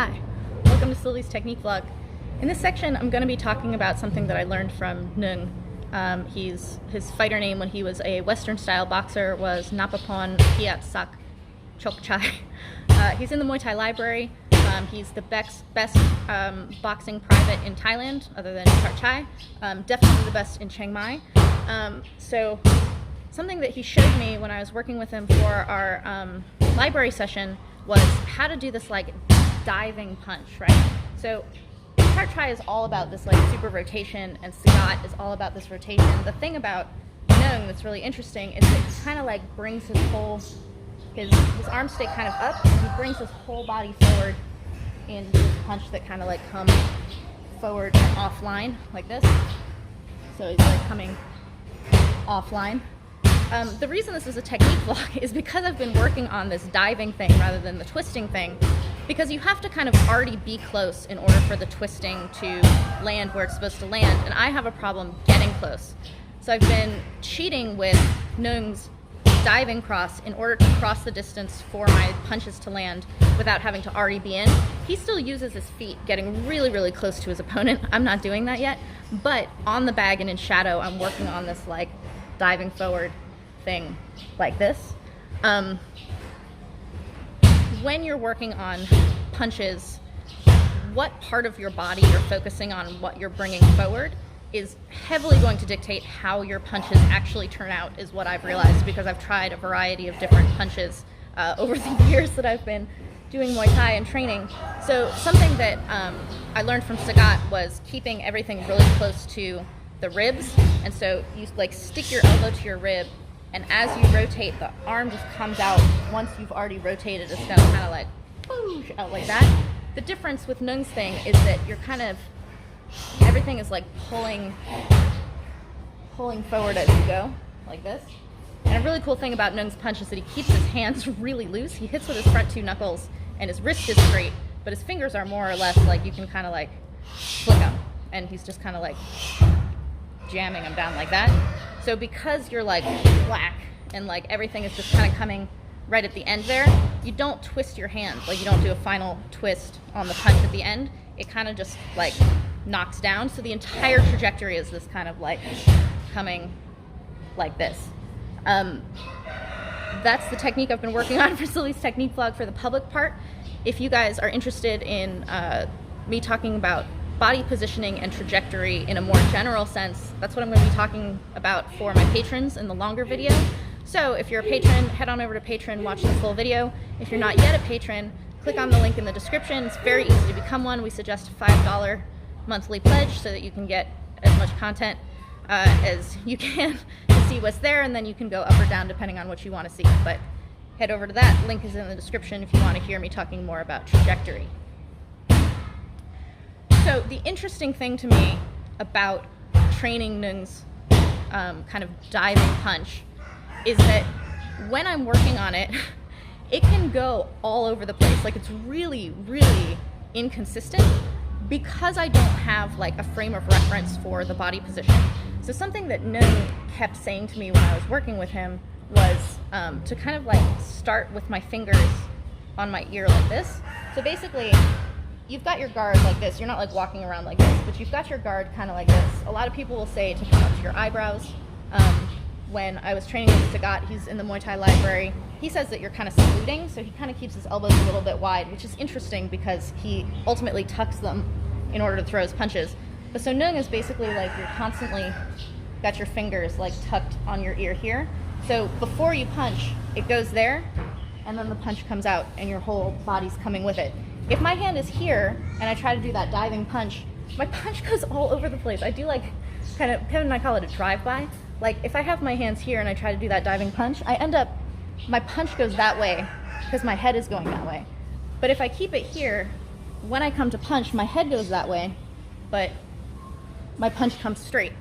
Hi, welcome to Sylvie's Technique Vlog. In this section, I'm going to be talking about something that I learned from Nung. His fighter name when he was a Western-style boxer was Napapon Piatsak Chokchai. He's in the Muay Thai library. He's the best boxing private in Thailand, other than Chai. Definitely the best in Chiang Mai. So something that he showed me when I was working with him for our library session was how to do this like diving punch, right? So Chai is all about this like super rotation, and Sagat is all about this rotation. The thing about Nung that's really interesting is that he kind of like brings his whole, his arms stay kind of up, and he brings his whole body forward in this punch that kind of like comes forward and offline like this. So he's like coming offline. The reason this is a technique vlog is because I've been working on this diving thing rather than the twisting thing, because you have to kind of already be close in order for the twisting to land where it's supposed to land, and I have a problem getting close. So I've been cheating with Nung's diving cross in order to cross the distance for my punches to land without having to already be in. He still uses his feet, getting really, really close to his opponent. I'm not doing that yet, but on the bag and in shadow, I'm working on this like diving forward thing like this. When you're working on punches, what part of your body you're focusing on, what you're bringing forward, is heavily going to dictate how your punches actually turn out, is what I've realized, because I've tried a variety of different punches over the years that I've been doing Muay Thai and training. So something that I learned from Sagat was keeping everything really close to the ribs, and so you like stick your elbow to your rib, and as you rotate, the arm just comes out once you've already rotated a stone, kind of like whoosh, out like that. The difference with Nung's thing is that you're kind of, everything is like pulling forward as you go, like this. And a really cool thing about Nung's punch is that he keeps his hands really loose. He hits with his front two knuckles, and his wrist is straight, but his fingers are more or less like you can kind of like flick them, and he's just kind of like jamming them down like that. So because you're like whack and like everything is just kind of coming right at the end there, you don't twist your hand, like you don't do a final twist on the punch at the end. It kind of just like knocks down. So the entire trajectory is this kind of like coming like this. That's the technique I've been working on for Sylvie's Technique Vlog for the public part. If you guys are interested in me talking about body positioning and trajectory in a more general sense, that's what I'm going to be talking about for my patrons in the longer video. So if you're a patron, head on over to Patreon, watch the full video. If you're not yet a patron, click on the link in the description. It's very easy to become one. We suggest a $5 monthly pledge so that you can get as much content as you can to see what's there, and then you can go up or down depending on what you want to see. But head over to that. Link is in the description if you want to hear me talking more about trajectory. So the interesting thing to me about training Nung's kind of diving punch is that when I'm working on it, it can go all over the place. Like it's really, really inconsistent because I don't have like a frame of reference for the body position. So something that Nung kept saying to me when I was working with him was to kind of like start with my fingers on my ear like this. So basically, you've got your guard like this. You're not like walking around like this, but you've got your guard kind of like this. A lot of people will say to come up to your eyebrows. When I was training with Sagat, he's in the Muay Thai library, he says that you're kind of saluting, so he kind of keeps his elbows a little bit wide, which is interesting because he ultimately tucks them in order to throw his punches. But so Nung is basically like you're constantly got your fingers like tucked on your ear here. So before you punch, it goes there, and then the punch comes out, and your whole body's coming with it. If my hand is here, and I try to do that diving punch, my punch goes all over the place. I do like, kind of, Kevin and I call it a drive-by. Like if I have my hands here and I try to do that diving punch, I end up, my punch goes that way because my head is going that way. But if I keep it here, when I come to punch, my head goes that way, but my punch comes straight.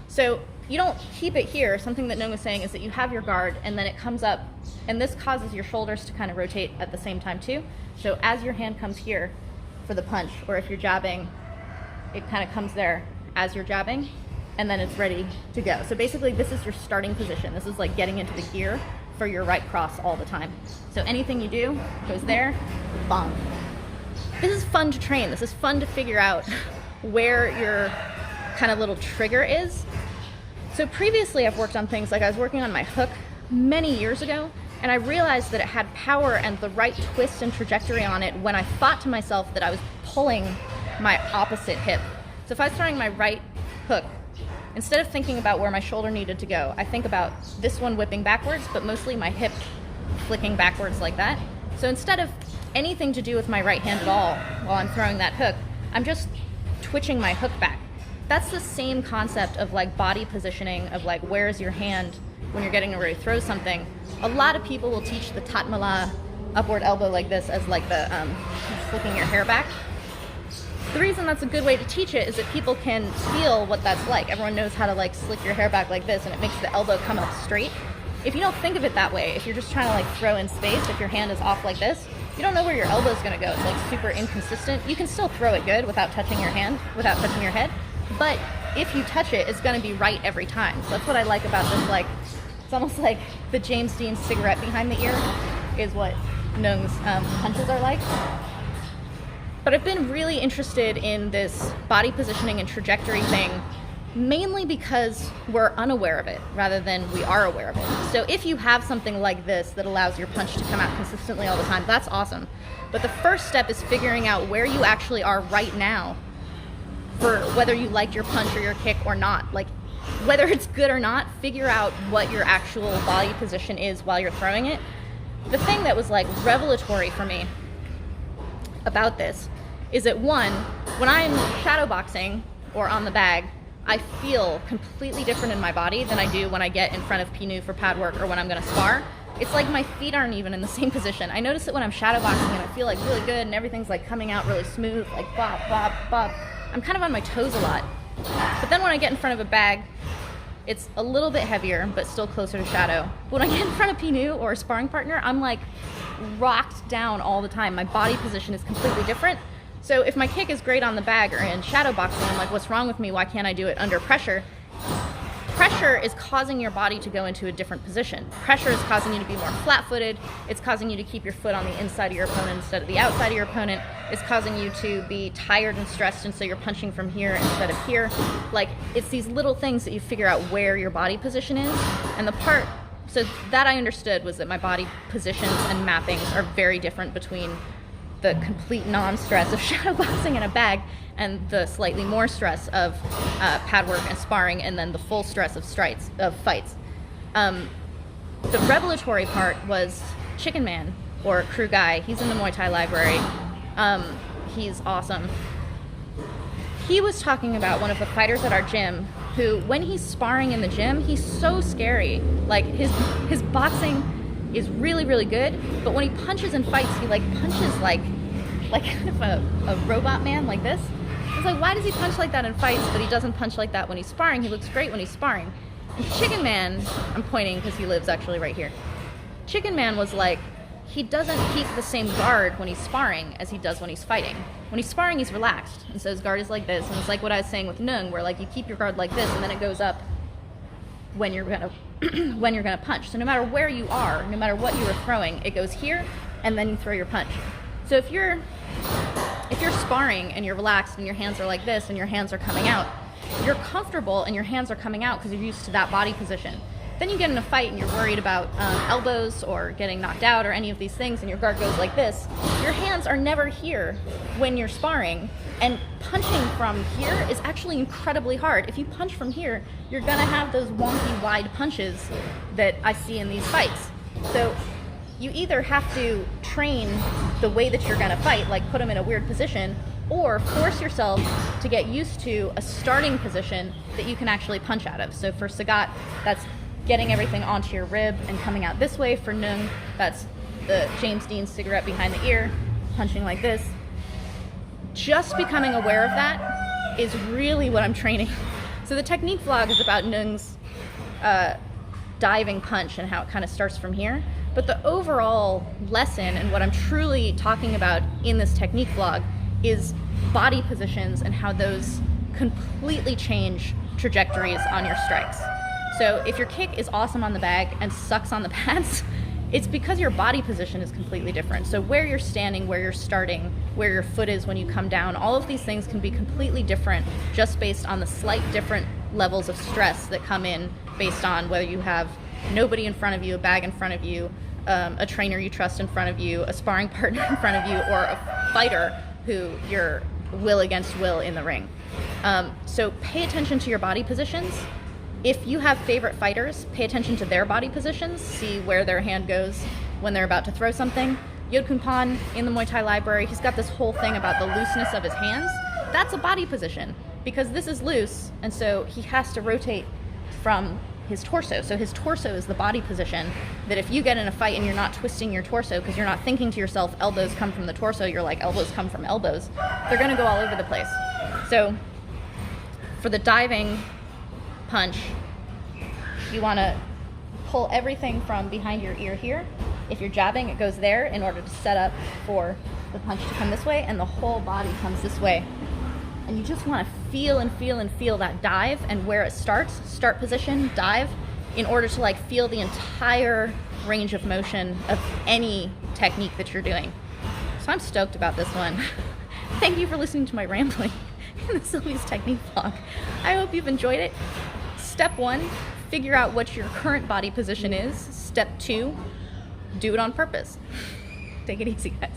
So you don't keep it here. Something that Nung was saying is that you have your guard and then it comes up, and this causes your shoulders to kind of rotate at the same time too. So as your hand comes here for the punch, or if you're jabbing, it kind of comes there as you're jabbing, and then it's ready to go. So basically this is your starting position. This is like getting into the gear for your right cross all the time. So anything you do goes there, bang. this is fun to train. This is fun to figure out where your kind of little trigger is. So previously I've worked on things like I was working on my hook many years ago, and I realized that it had power and the right twist and trajectory on it when I thought to myself that I was pulling my opposite hip. So if I was throwing my right hook, instead of thinking about where my shoulder needed to go, I think about this one whipping backwards, but mostly my hip flicking backwards like that. So instead of anything to do with my right hand at all while I'm throwing that hook, I'm just twitching my hook back. That's the same concept of like body positioning, of like where's your hand when you're getting ready to throw something. A lot of people will teach the tatmala upward elbow like this as like the flicking your hair back. The reason that's a good way to teach it is that people can feel what that's like. Everyone knows how to like slick your hair back like this, and it makes the elbow come up straight. If you don't think of it that way, if you're just trying to like throw in space, if your hand is off like this, you don't know where your elbow's gonna go. It's like super inconsistent. You can still throw it good without touching your hand, without touching your head, but if you touch it, it's gonna be right every time. So that's what I like about this, like, it's almost like the James Dean cigarette behind the ear is what Nung's punches are like. But I've been really interested in this body positioning and trajectory thing, mainly because we're unaware of it rather than we are aware of it. So if you have something like this that allows your punch to come out consistently all the time, that's awesome. But the first step is figuring out where you actually are right now for whether you like your punch or your kick or not. Like, whether it's good or not, figure out what your actual body position is while you're throwing it. The thing that was like revelatory for me about this is that, one, when I'm shadow boxing or on the bag, I feel completely different in my body than I do when I get in front of Pinu for pad work or when I'm gonna spar. It's like my feet aren't even in the same position. I notice it when I'm shadow boxing and I feel like really good and everything's like coming out really smooth, like bop, bop, bop. I'm kind of on my toes a lot. But then when I get in front of a bag, it's a little bit heavier, but still closer to shadow. When I get in front of Pinu or a sparring partner, I'm like rocked down all the time. My body position is completely different. So if my kick is great on the bag or in shadow boxing, I'm like, what's wrong with me? Why can't I do it under pressure? Pressure is causing your body to go into a different position. Pressure is causing you to be more flat-footed. It's causing you to keep your foot on the inside of your opponent instead of the outside of your opponent. It's causing you to be tired and stressed, and so you're punching from here instead of here. Like, it's these little things that you figure out where your body position is. And the part, so that I understood was that my body positions and mappings are very different between the complete non-stress of shadow boxing in a bag and the slightly more stress of pad work and sparring, and then the full stress of fights. The revelatory part was Chicken Man, or Crew Guy. He's in the Muay Thai library. He's awesome. He was talking about one of the fighters at our gym who, when he's sparring in the gym, he's so scary. Like, his boxing is really, really good, but when he punches in fights, he like punches like kind of a robot man like this. It's like, why does he punch like that in fights, but he doesn't punch like that when he's sparring? He looks great when he's sparring. And Chicken Man, I'm pointing because he lives actually right here. Chicken Man was like, he doesn't keep the same guard when he's sparring as he does when he's fighting. When he's sparring, he's relaxed, and so his guard is like this, and it's like what I was saying with Nung, where like you keep your guard like this, and then it goes up when you're gonna when you're gonna punch. So no matter where you are, no matter what you were throwing, it goes here, and then you throw your punch. So if you're sparring and you're relaxed and your hands are like this and your hands are coming out, you're comfortable and your hands are coming out because you're used to that body position. Then you get in a fight and you're worried about elbows or getting knocked out or any of these things, and your guard goes like this. Your hands are never here when you're sparring, and punching from here is actually incredibly hard. If you punch from here, you're gonna have those wonky wide punches that I see in these fights. So you either have to train the way that you're gonna fight, like put them in a weird position, or force yourself to get used to a starting position that you can actually punch out of. So for Sagat, that's getting everything onto your rib and coming out this way. For Nung, that's the James Dean cigarette behind the ear, punching like this. Just becoming aware of that is really what I'm training. So the technique vlog is about Nung's diving punch and how it kind of starts from here. But the overall lesson and what I'm truly talking about in this technique vlog is body positions and how those completely change trajectories on your strikes. So if your kick is awesome on the bag and sucks on the pads, It's because your body position is completely different. So where you're standing, where you're starting, where your foot is when you come down, all of these things can be completely different just based on the slight different levels of stress that come in based on whether you have nobody in front of you, a bag in front of you, a trainer you trust in front of you, a sparring partner in front of you, or a fighter who you're will against will in the ring. So pay attention to your body positions. If you have favorite fighters, pay attention to their body positions, see where their hand goes when they're about to throw something. Yod Kun Pan in the Muay Thai library, he's got this whole thing about the looseness of his hands. That's a body position because this is loose, and so he has to rotate from his torso. So his torso is the body position that if you get in a fight and you're not twisting your torso because you're not thinking to yourself, elbows come from the torso, you're like, elbows come from elbows, they're gonna go all over the place. So for the diving punch, you wanna pull everything from behind your ear here. If you're jabbing, it goes there in order to set up for the punch to come this way, and the whole body comes this way. And you just want to feel and feel and feel that dive and where it starts, start position, dive, in order to like feel the entire range of motion of any technique that you're doing. So I'm stoked about this one. Thank you for listening to my rambling in the Sylvie's Technique vlog. I hope you've enjoyed it. Step 1, figure out what your current body position is. Step 2, do it on purpose. Take it easy, guys.